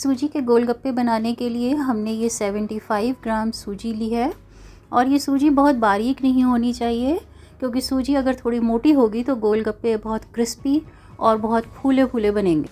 सूजी के गोलगप्पे बनाने के लिए हमने ये 75 ग्राम सूजी ली है और ये सूजी बहुत बारीक नहीं होनी चाहिए, क्योंकि सूजी अगर थोड़ी मोटी होगी तो गोलगप्पे बहुत क्रिस्पी और बहुत फूले फूले बनेंगे।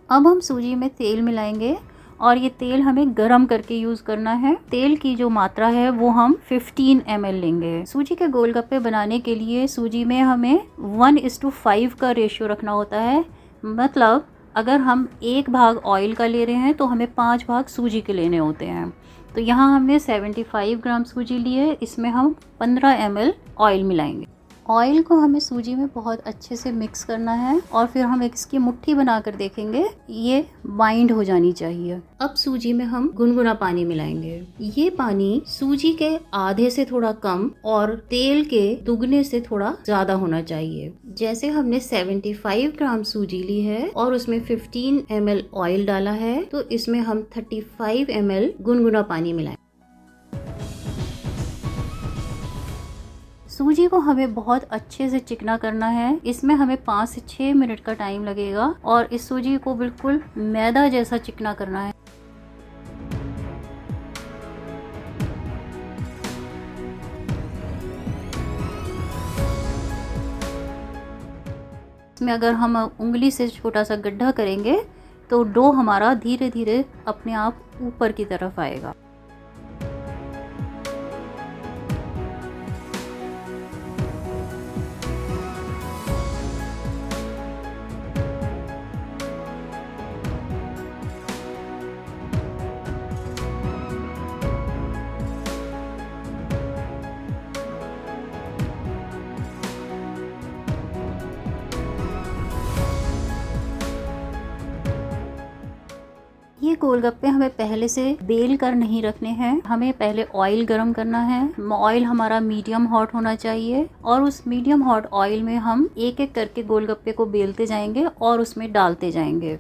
अब हम सूजी में तेल मिलाएंगे और ये तेल हमें गरम करके यूज़ करना है। तेल की जो मात्रा है वो हम 15 ml लेंगे। सूजी के गोलगप्पे बनाने के लिए सूजी में हमें 1:5 का रेशियो रखना होता है। मतलब अगर हम 1 भाग ऑयल का ले रहे हैं तो हमें 5 भाग सूजी के लेने होते हैं। तो यहाँ हमने 75 ग्राम सूजी ली है, इसमें हम 15 ml ऑयल मिलाएंगे। ऑयल को हमें सूजी में बहुत अच्छे से मिक्स करना है और फिर हम इसकी मुट्ठी बनाकर देखेंगे, ये बाइंड हो जानी चाहिए। अब सूजी में हम गुनगुना पानी मिलाएंगे। ये पानी सूजी के आधे से थोड़ा कम और तेल के दुगने से थोड़ा ज्यादा होना चाहिए। जैसे हमने 75 ग्राम सूजी ली है और उसमें 15 ml ऑयल डाला है, तो इसमें हम 35 ml गुनगुना पानी मिलाएंगे। सूजी को हमें बहुत अच्छे से चिकना करना है। इसमें हमें 5 से 6 मिनट का टाइम लगेगा और इस सूजी को बिल्कुल मैदा जैसा चिकना करना है। इसमें अगर हम उंगली से छोटा सा गड्ढा करेंगे तो डो हमारा धीरे धीरे अपने आप ऊपर की तरफ आएगा। ये गोलगप्पे हमें पहले से बेल कर नहीं रखने हैं। हमें पहले ऑयल गरम करना है। ऑयल हमारा मीडियम हॉट होना चाहिए और उस मीडियम हॉट ऑयल में हम एक एक करके गोलगप्पे को बेलते जाएंगे और उसमें डालते जाएंगे।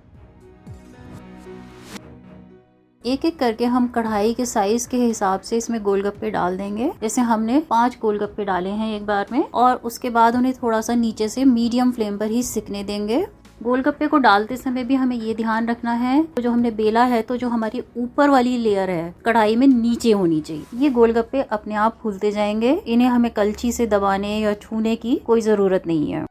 एक एक करके हम कढ़ाई के साइज के हिसाब से इसमें गोलगप्पे डाल देंगे। जैसे हमने 5 गोलगप्पे डाले हैं एक बार में, और उसके बाद उन्हें थोड़ा सा नीचे से मीडियम फ्लेम पर ही सिकने देंगे। गोलगप्पे को डालते समय भी हमें ये ध्यान रखना है, तो जो हमने बेला है तो जो हमारी ऊपर वाली लेयर है कढ़ाई में नीचे होनी चाहिए। ये गोलगप्पे अपने आप फूलते जाएंगे। इन्हें हमें कलछी से दबाने या छूने की कोई जरूरत नहीं है।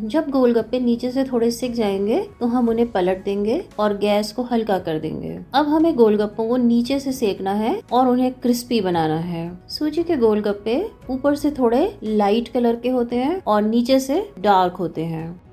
जब गोलगप्पे नीचे से थोड़े सिक जाएंगे तो हम उन्हें पलट देंगे और गैस को हल्का कर देंगे। अब हमें गोलगप्पों को नीचे से सेकना है और उन्हें क्रिस्पी बनाना है। सूजी के गोलगप्पे ऊपर से थोड़े लाइट कलर के होते हैं और नीचे से डार्क होते हैं।